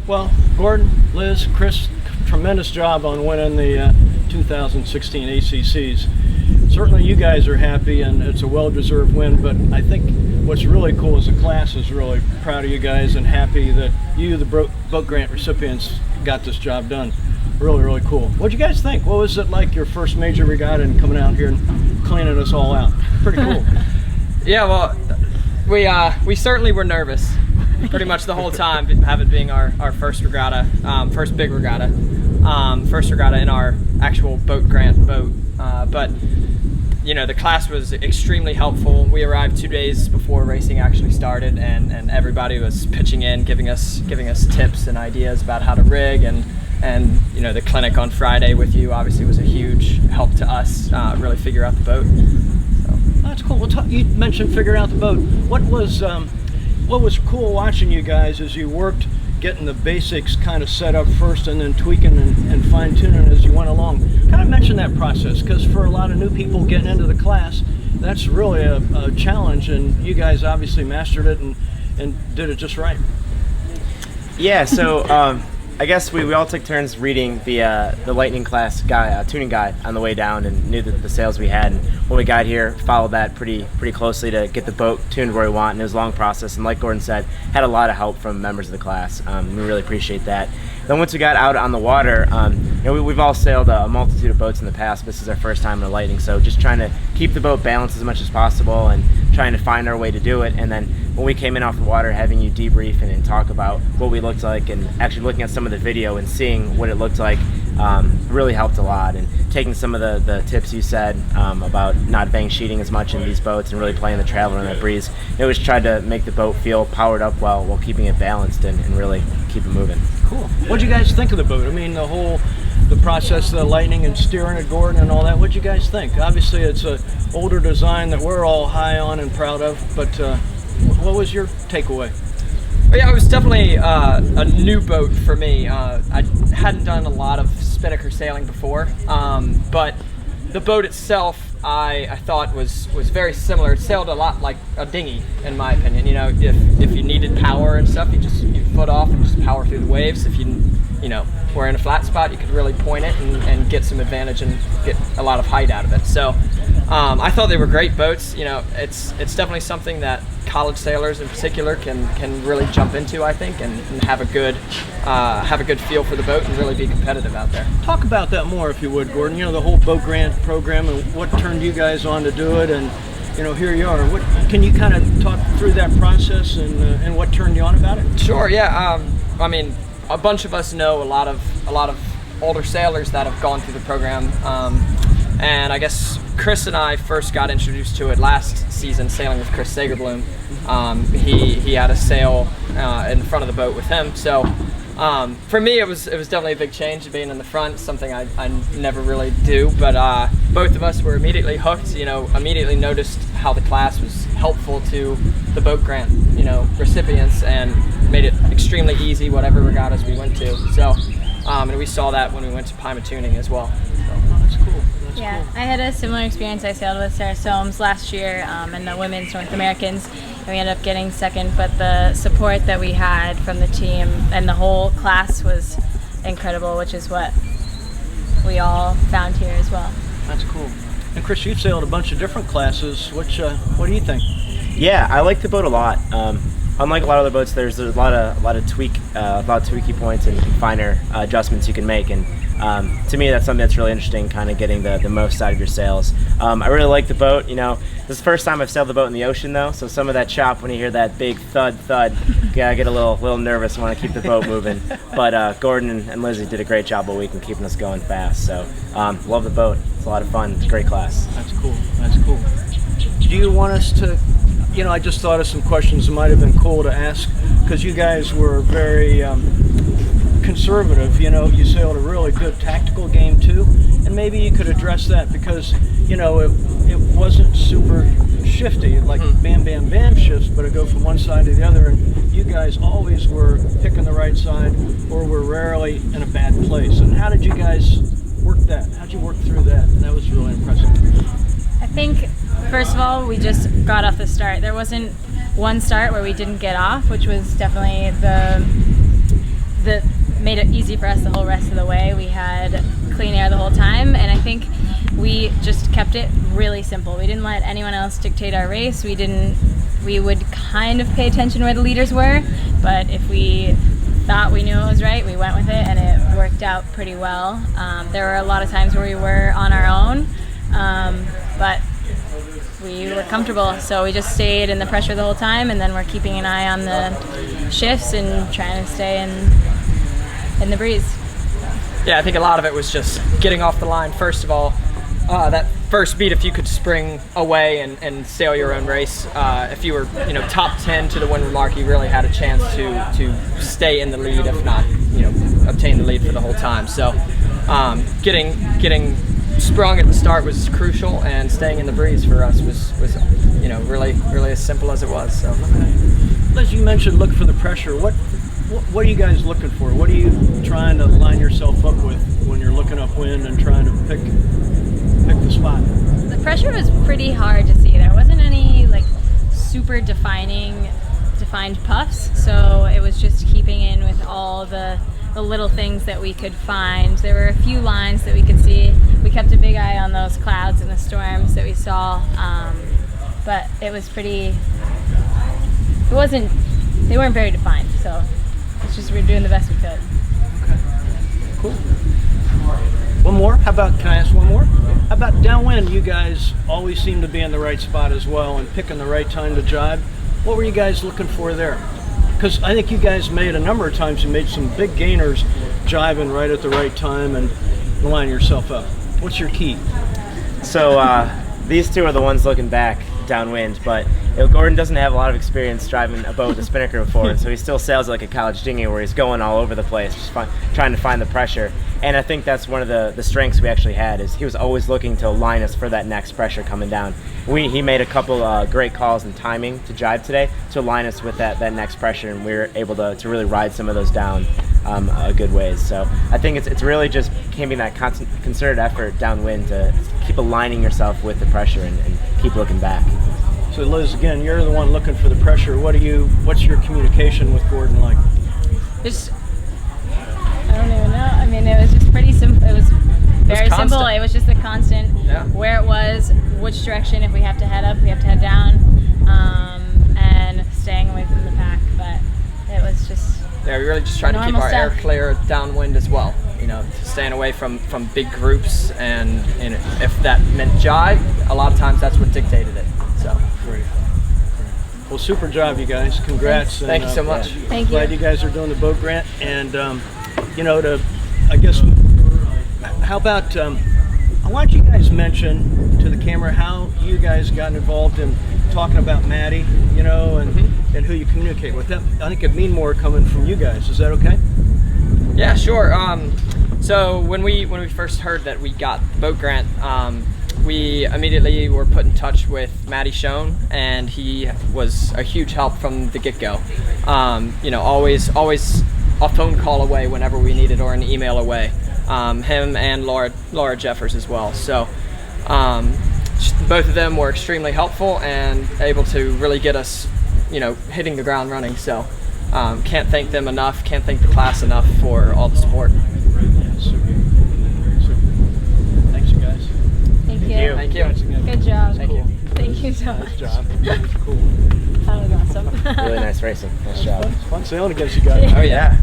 Well, Gordon, Liz, Chris, tremendous job on winning the 2016 ACCs. Certainly you guys are happy, and it's a well-deserved win, but I think what's really cool is the class is really proud of you guys and happy that you, the boat grant recipients, got this job done. Really, really cool. What'd you guys think? What was it like, your first major regatta and coming out here and cleaning us all out? Pretty cool. Yeah, well, we certainly were nervous pretty much the whole time, have it being our first regatta, first big regatta, first regatta in our actual boat grant boat. But you know, the class was extremely helpful. We arrived 2 days before racing actually started, and everybody was pitching in, giving us tips and ideas about how to rig, and you know, the clinic on Friday with you obviously was a huge help to us really figure out the boat. So. That's cool. Well, you mentioned figuring out the boat. What was cool watching you guys as you worked getting the basics kind of set up first and then tweaking and fine-tuning as you went along? Kind of mention that process, because for a lot of new people getting into the class, that's really a challenge, and you guys obviously mastered it and did it just right. Yeah, so I guess we all took turns reading the Lightning class tuning guide on the way down, and knew that the sails we had, and when we got here followed that pretty closely to get the boat tuned where we want, and it was a long process, and like Gordon said, had a lot of help from members of the class. We really appreciate that. Then once we got out on the water, you know, we've all sailed a multitude of boats in the past. This is our first time in a Lightning, so just trying to keep the boat balanced as much as possible and trying to find our way to do it. And then when we came in off the water, having you debrief and talk about what we looked like, and actually looking at some of the video and seeing what it looked like, really helped a lot. And taking some of the tips you said about not bang sheeting as much in these boats and really playing the Traveler in that breeze, it was tried to make the boat feel powered up while keeping it balanced and really keep it moving. Cool. What'd you guys think of the boat? I mean, the process of the Lightning and steering it, Gordon, and all that. What'd you guys think? Obviously, it's an older design that we're all high on and proud of, but what was your takeaway? Well, yeah, it was definitely a new boat for me. I hadn't done a lot of spinnaker sailing before, but the boat itself I thought was very similar. It sailed a lot like a dinghy, in my opinion. You know, if you needed power and stuff, you foot off and just power through the waves. If you know, were in a flat spot, you could really point it and get some advantage and get a lot of height out of it. So I thought they were great boats. You know, it's definitely something that college sailors in particular can really jump into, I think, and have a good feel for the boat and really be competitive out there. Talk about that more, if you would, Gordon. You know, the whole boat grant program and what turned you guys on to do it, and you know, here you are. What can you kind of talk through that process and what turned you on about it? Sure. Yeah. I mean, a bunch of us know a lot of older sailors that have gone through the program, and I guess Chris and I first got introduced to it last season, sailing with Chris Sagerbloom. He had a sail in front of the boat with him, so for me it was definitely a big change being in the front, something I never really do, but both of us were immediately hooked. You know, immediately noticed how the class was helpful to the boat grant, you know, recipients, and made it extremely easy whatever regattas we went to. So and we saw that when we went to Pima tuning as well. Oh, that's cool. Yeah, Cool. I had a similar experience. I sailed with Sarah Soames last year in the Women's North Americans, and we ended up getting second, but the support that we had from the team and the whole class was incredible, which is what we all found here as well. That's cool. And Chris, you've sailed a bunch of different classes. What do you think? Yeah, I like the boat a lot. Unlike a lot of other boats, there's a lot of tweaky points and finer adjustments you can make, and to me that's something that's really interesting, kind of getting the most out of your sails. I really like the boat. You know, this is the first time I've sailed the boat in the ocean though, so some of that chop when you hear that big thud, yeah, I get a little nervous and want to keep the boat moving. But Gordon and Lizzie did a great job all week in keeping us going fast. So love the boat. It's a lot of fun. It's a great class. That's cool. That's cool. Do you want us to? You know, I just thought of some questions that might have been cool to ask, because you guys were very conservative. You know, you sailed a really good tactical game too, and maybe you could address that, because you know it wasn't super shifty like bam bam bam shifts, but it go from one side to the other, and you guys always were picking the right side or were rarely in a bad place. And how did you guys work that? How'd you work through that? That was really impressive. I think, first of all, we just got off the start. There wasn't one start where we didn't get off, which was definitely the made it easy for us the whole rest of the way. We had clean air the whole time, and I think we just kept it really simple. We didn't let anyone else dictate our race. We would kind of pay attention where the leaders were, but if we thought we knew it was right, we went with it, and it worked out pretty well. There were a lot of times where we were on our own, but we were comfortable, so we just stayed in the pressure the whole time, and then we're keeping an eye on the shifts and trying to stay in the breeze. Yeah, I think a lot of it was just getting off the line. First of all, that first beat, if you could spring away and sail your own race, if you were top 10 to the windward mark, you really had a chance to stay in the lead, if not obtain the lead for the whole time. So getting sprung at the start was crucial, and staying in the breeze for us was really as simple as it was. So, As you mentioned, look for the pressure. What are you guys looking for? What are you trying to line yourself up with when you're looking upwind and trying to pick the spot? The pressure was pretty hard to see. There wasn't any super defined puffs, so it was just keeping in with all the little things that we could find. There were a few lines that we could see. We kept a big eye on those clouds and the storms that we saw, but it was they weren't very defined, so it's just we were doing the best we could. Okay. Cool. One more? Can I ask one more? How about downwind? You guys always seem to be in the right spot as well and picking the right time to jibe. What were you guys looking for there? Because I think you guys made a number of times, you made some big gainers jibing right at the right time and lining yourself up. What's your key? So these two are the ones looking back downwind, but Gordon doesn't have a lot of experience driving a boat with a spinnaker before, and so he still sails like a college dinghy where he's going all over the place, just trying to find the pressure. And I think that's one of the strengths we actually had, is he was always looking to line us for that next pressure coming down. He made a couple great calls and timing to jibe today to line us with that next pressure, and we were able to really ride some of those down a good ways. So I think it's really just keeping that concerted effort downwind to keep aligning yourself with the pressure and keep looking back. So Liz, again, you're the one looking for the pressure. What's your communication with Gordon like? I don't even know. I mean, it was just pretty simple. It was very simple. It was just the constant where it was, which direction. If we have to head up, we have to head down, and staying away from the pack. But it was just we really just tried to keep our air clear downwind as well. Staying away from big groups, and if that meant jibe, a lot of times that's what dictated it. So great. Well, super job, you guys. Congrats. Thank you so much. Thank you. Glad you guys are doing the boat grant, and how about why don't you guys mention to the camera how you guys got involved in talking about Maddie, and who you communicate with. That I think it'd mean more coming from you guys. Is that okay? Yeah, sure. So when we first heard that we got the boat grant, we immediately were put in touch with Matty Schoen, and he was a huge help from the get-go. Always a phone call away whenever we needed, or an email away. Him and Laura Jeffers as well. So both of them were extremely helpful and able to really get us, hitting the ground running. So can't thank them enough. Can't thank the class enough for all the support. Thanks, you guys. Thank you. Thank you. Good job. Thank you. Thank you so much. Nice job. That was cool. That was awesome. Really nice racing. Nice job. It's fun sailing against you guys. Oh yeah.